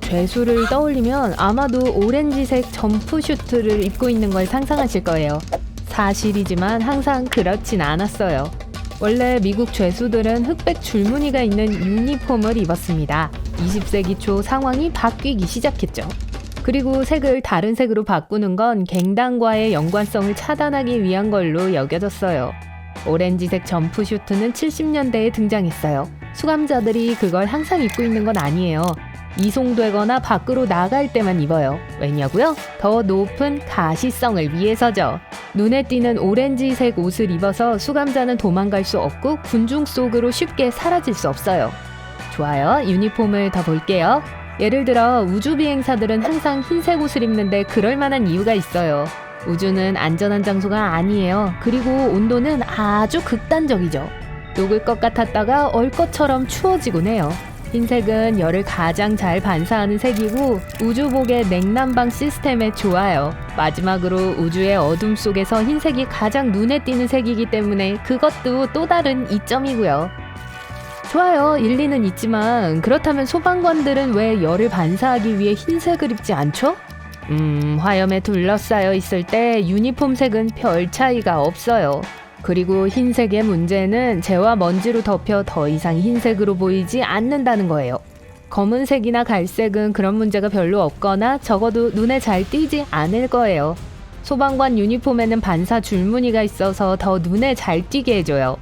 죄수를 떠올리면 아마도 오렌지색 점프슈트를 입고 있는 걸 상상하실 거예요. 사실이지만 항상 그렇진 않았어요. 원래 미국 죄수들은 흑백 줄무늬가 있는 유니폼을 입었습니다. 20세기 초 상황이 바뀌기 시작했죠. 그리고 색을 다른 색으로 바꾸는 건 갱단과의 연관성을 차단하기 위한 걸로 여겨졌어요. 오렌지색 점프슈트는 70년대에 등장했어요. 수감자들이 그걸 항상 입고 있는 건 아니에요. 이송되거나 밖으로 나갈 때만 입어요. 왜냐고요? 더 높은 가시성을 위해서죠. 눈에 띄는 오렌지색 옷을 입어서 수감자는 도망갈 수 없고 군중 속으로 쉽게 사라질 수 없어요. 좋아요. 유니폼을 더 볼게요. 예를 들어 우주 비행사들은 항상 흰색 옷을 입는데 그럴 만한 이유가 있어요. 우주는 안전한 장소가 아니에요. 그리고 온도는 아주 극단적이죠. 녹을 것 같았다가 얼 것처럼 추워지곤 해요. 흰색은 열을 가장 잘 반사하는 색이고 우주복의 냉난방 시스템에 좋아요. 마지막으로 우주의 어둠 속에서 흰색이 가장 눈에 띄는 색이기 때문에 그것도 또 다른 이점이고요. 좋아요. 일리는 있지만 그렇다면 소방관들은 왜 열을 반사하기 위해 흰색을 입지 않죠? 화염에 둘러싸여 있을 때 유니폼 색은 별 차이가 없어요. 그리고 흰색의 문제는 재와 먼지로 덮여 더 이상 흰색으로 보이지 않는다는 거예요. 검은색이나 갈색은 그런 문제가 별로 없거나 적어도 눈에 잘 띄지 않을 거예요. 소방관 유니폼에는 반사 줄무늬가 있어서 더 눈에 잘 띄게 해줘요.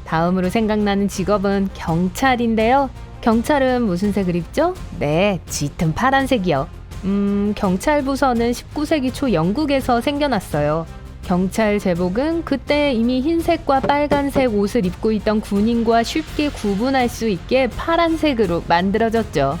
다음으로 생각나는 직업은 경찰인데요. 경찰은 무슨 색을 입죠? 네, 짙은 파란색이요. 경찰 부서는 19세기 초 영국에서 생겨났어요. 경찰 제복은 그때 이미 흰색과 빨간색 옷을 입고 있던 군인과 쉽게 구분할 수 있게 파란색으로 만들어졌죠.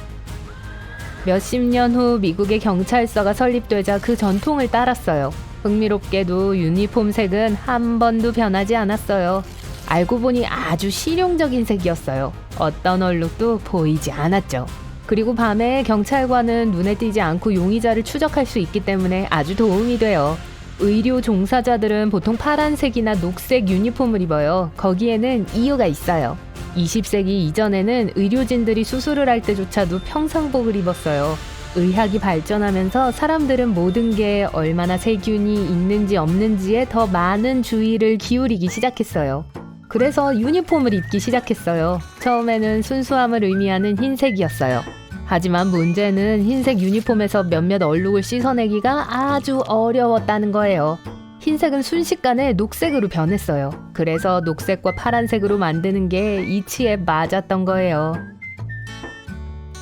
몇십 년 후 미국의 경찰서가 설립되자 그 전통을 따랐어요. 흥미롭게도 유니폼 색은 한 번도 변하지 않았어요. 알고 보니 아주 실용적인 색이었어요. 어떤 얼룩도 보이지 않았죠. 그리고 밤에 경찰관은 눈에 띄지 않고 용의자를 추적할 수 있기 때문에 아주 도움이 돼요. 의료 종사자들은 보통 파란색이나 녹색 유니폼을 입어요. 거기에는 이유가 있어요. 20세기 이전에는 의료진들이 수술을 할 때조차도 평상복을 입었어요. 의학이 발전하면서 사람들은 모든 게 얼마나 세균이 있는지 없는지에 더 많은 주의를 기울이기 시작했어요. 그래서 유니폼을 입기 시작했어요. 처음에는 순수함을 의미하는 흰색이었어요. 하지만 문제는 흰색 유니폼에서 몇몇 얼룩을 씻어내기가 아주 어려웠다는 거예요. 흰색은 순식간에 녹색으로 변했어요. 그래서 녹색과 파란색으로 만드는 게 이치에 맞았던 거예요.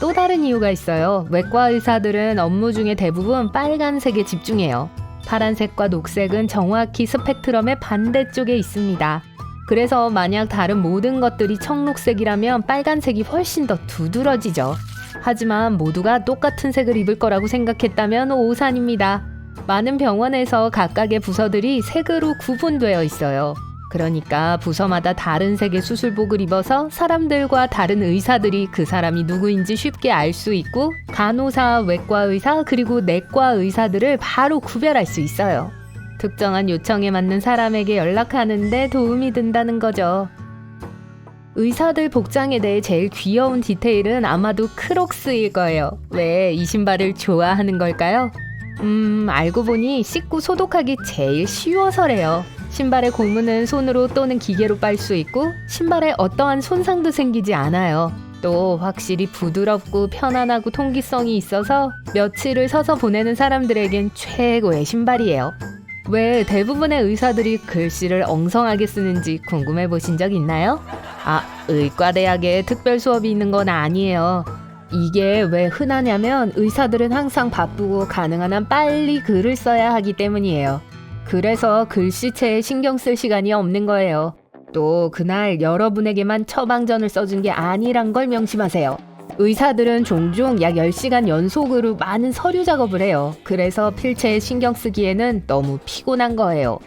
또 다른 이유가 있어요. 외과 의사들은 업무 중에 대부분 빨간색에 집중해요. 파란색과 녹색은 정확히 스펙트럼의 반대쪽에 있습니다. 그래서 만약 다른 모든 것들이 청록색이라면 빨간색이 훨씬 더 두드러지죠. 하지만 모두가 똑같은 색을 입을 거라고 생각했다면 오산입니다. 많은 병원에서 각각의 부서들이 색으로 구분되어 있어요. 그러니까 부서마다 다른 색의 수술복을 입어서 사람들과 다른 의사들이 그 사람이 누구인지 쉽게 알 수 있고 간호사, 외과 의사, 그리고 내과 의사들을 바로 구별할 수 있어요. 특정한 요청에 맞는 사람에게 연락하는데 도움이 된다는 거죠. 의사들 복장에 대해 제일 귀여운 디테일은 아마도 크록스일 거예요. 왜 이 신발을 좋아하는 걸까요? 알고 보니 씻고 소독하기 제일 쉬워서래요. 신발의 고무는 손으로 또는 기계로 빨 수 있고 신발에 어떠한 손상도 생기지 않아요. 또 확실히 부드럽고 편안하고 통기성이 있어서 며칠을 서서 보내는 사람들에겐 최고의 신발이에요. 왜 대부분의 의사들이 글씨를 엉성하게 쓰는지 궁금해 보신 적 있나요? 의과대학에 특별 수업이 있는 건 아니에요. 이게 왜 흔하냐면 의사들은 항상 바쁘고 가능한 한 빨리 글을 써야 하기 때문이에요. 그래서 글씨체에 신경 쓸 시간이 없는 거예요. 또 그날 여러분에게만 처방전을 써준 게 아니란 걸 명심하세요. 의사들은 종종 약 10시간 연속으로 많은 서류 작업을 해요. 그래서 필체에 신경 쓰기에는 너무 피곤한 거예요.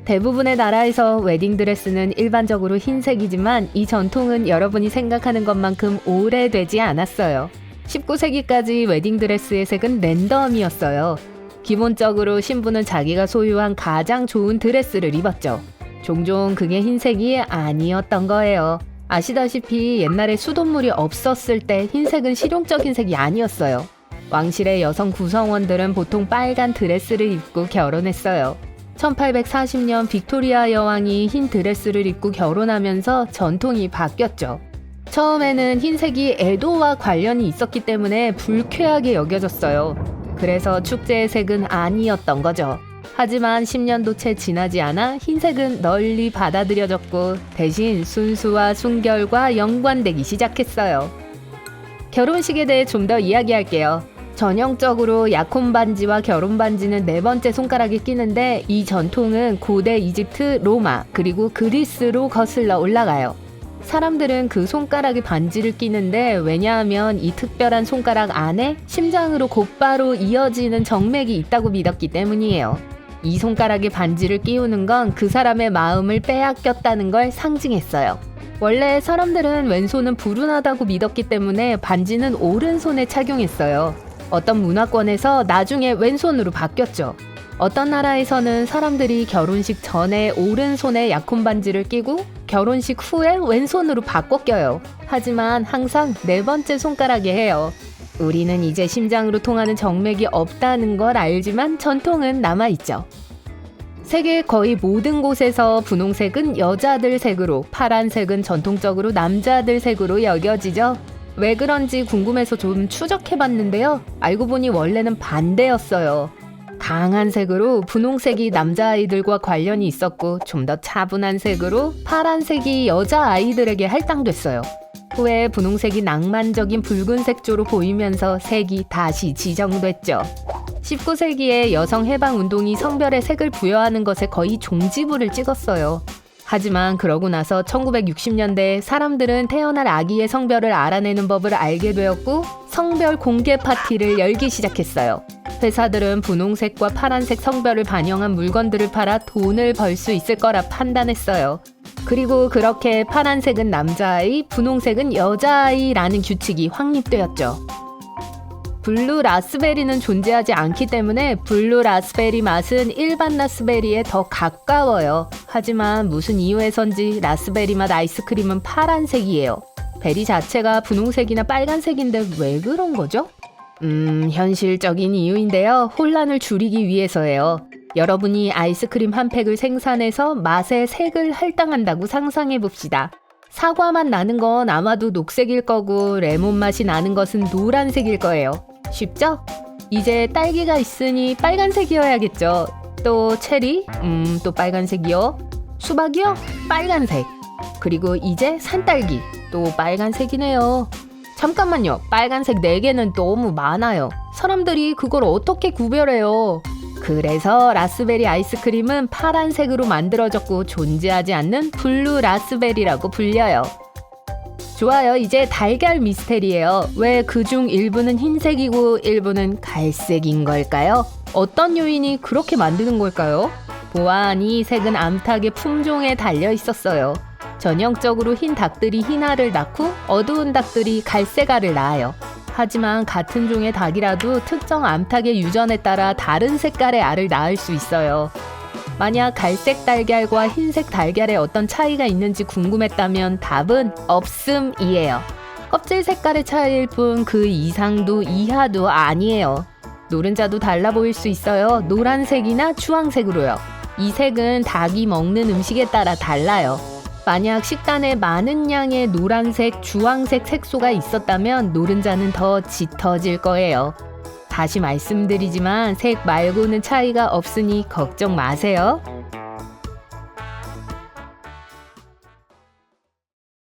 대부분의 나라에서 웨딩드레스는 일반적으로 흰색이지만 이 전통은 여러분이 생각하는 것만큼 오래되지 않았어요. 19세기까지 웨딩드레스의 색은 랜덤이었어요. 기본적으로 신부는 자기가 소유한 가장 좋은 드레스를 입었죠. 종종 그게 흰색이 아니었던 거예요. 아시다시피 옛날에 수돗물이 없었을 때 흰색은 실용적인 색이 아니었어요. 왕실의 여성 구성원들은 보통 빨간 드레스를 입고 결혼했어요. 1840년 빅토리아 여왕이 흰 드레스를 입고 결혼하면서 전통이 바뀌었죠. 처음에는 흰색이 애도와 관련이 있었기 때문에 불쾌하게 여겨졌어요. 그래서 축제의 색은 아니었던 거죠. 하지만 10년도 채 지나지 않아 흰색은 널리 받아들여졌고 대신 순수와 순결과 연관되기 시작했어요. 결혼식에 대해 좀 더 이야기할게요. 전형적으로 약혼 반지와 결혼 반지는 네 번째 손가락에 끼는데 이 전통은 고대 이집트, 로마, 그리고 그리스로 거슬러 올라가요. 사람들은 그 손가락에 반지를 끼는데 왜냐하면 이 특별한 손가락 안에 심장으로 곧바로 이어지는 정맥이 있다고 믿었기 때문이에요. 이 손가락에 반지를 끼우는 건 그 사람의 마음을 빼앗겼다는 걸 상징했어요. 원래 사람들은 왼손은 불운하다고 믿었기 때문에 반지는 오른손에 착용했어요. 어떤 문화권에서 나중에 왼손으로 바뀌었죠. 어떤 나라에서는 사람들이 결혼식 전에 오른손에 약혼 반지를 끼고 결혼식 후에 왼손으로 바꿔 껴요. 하지만 항상 네 번째 손가락에 해요. 우리는 이제 심장으로 통하는 정맥이 없다는 걸 알지만 전통은 남아있죠. 세계 거의 모든 곳에서 분홍색은 여자들 색으로, 파란색은 전통적으로 남자들 색으로 여겨지죠. 왜 그런지 궁금해서 좀 추적해봤는데요. 알고 보니 원래는 반대였어요. 강한 색으로 분홍색이 남자아이들과 관련이 있었고 좀 더 차분한 색으로 파란색이 여자아이들에게 할당됐어요. 후에 분홍색이 낭만적인 붉은색조로 보이면서 색이 다시 지정됐죠. 19세기에 여성 해방운동이 성별의 색을 부여하는 것에 거의 종지부를 찍었어요. 하지만 그러고 나서 1960년대에 사람들은 태어날 아기의 성별을 알아내는 법을 알게 되었고 성별 공개 파티를 열기 시작했어요. 회사들은 분홍색과 파란색 성별을 반영한 물건들을 팔아 돈을 벌 수 있을 거라 판단했어요. 그리고 그렇게 파란색은 남자아이, 분홍색은 여자아이라는 규칙이 확립되었죠. 블루 라스베리는 존재하지 않기 때문에 블루 라스베리 맛은 일반 라스베리에 더 가까워요. 하지만 무슨 이유에선지 라스베리 맛 아이스크림은 파란색이에요. 베리 자체가 분홍색이나 빨간색인데 왜 그런 거죠? 현실적인 이유인데요. 혼란을 줄이기 위해서예요. 여러분이 아이스크림 한 팩을 생산해서 맛의 색을 할당한다고 상상해봅시다. 사과맛 나는 건 아마도 녹색일 거고 레몬 맛이 나는 것은 노란색일 거예요. 쉽죠? 이제 딸기가 있으니 빨간색이어야겠죠. 또 체리? 또 빨간색이요. 수박이요? 빨간색. 그리고 이제 산딸기. 또 빨간색이네요. 잠깐만요. 빨간색 4개는 너무 많아요. 사람들이 그걸 어떻게 구별해요? 그래서 라스베리 아이스크림은 파란색으로 만들어졌고 존재하지 않는 블루 라스베리라고 불려요. 좋아요. 이제 달걀 미스테리예요. 왜 그중 일부는 흰색이고 일부는 갈색인 걸까요? 어떤 요인이 그렇게 만드는 걸까요? 보아하니 색은 암탉의 품종에 달려 있었어요. 전형적으로 흰 닭들이 흰 알을 낳고 어두운 닭들이 갈색 알을 낳아요. 하지만 같은 종의 닭이라도 특정 암탉의 유전에 따라 다른 색깔의 알을 낳을 수 있어요. 만약 갈색 달걀과 흰색 달걀에 어떤 차이가 있는지 궁금했다면 답은 없음이에요. 껍질 색깔의 차이일 뿐 그 이상도 이하도 아니에요. 노른자도 달라 보일 수 있어요. 노란색이나 주황색으로요. 이 색은 닭이 먹는 음식에 따라 달라요. 만약 식단에 많은 양의 노란색, 주황색 색소가 있었다면 노른자는 더 짙어질 거예요. 다시 말씀드리지만 색 말고는 차이가 없으니 걱정 마세요.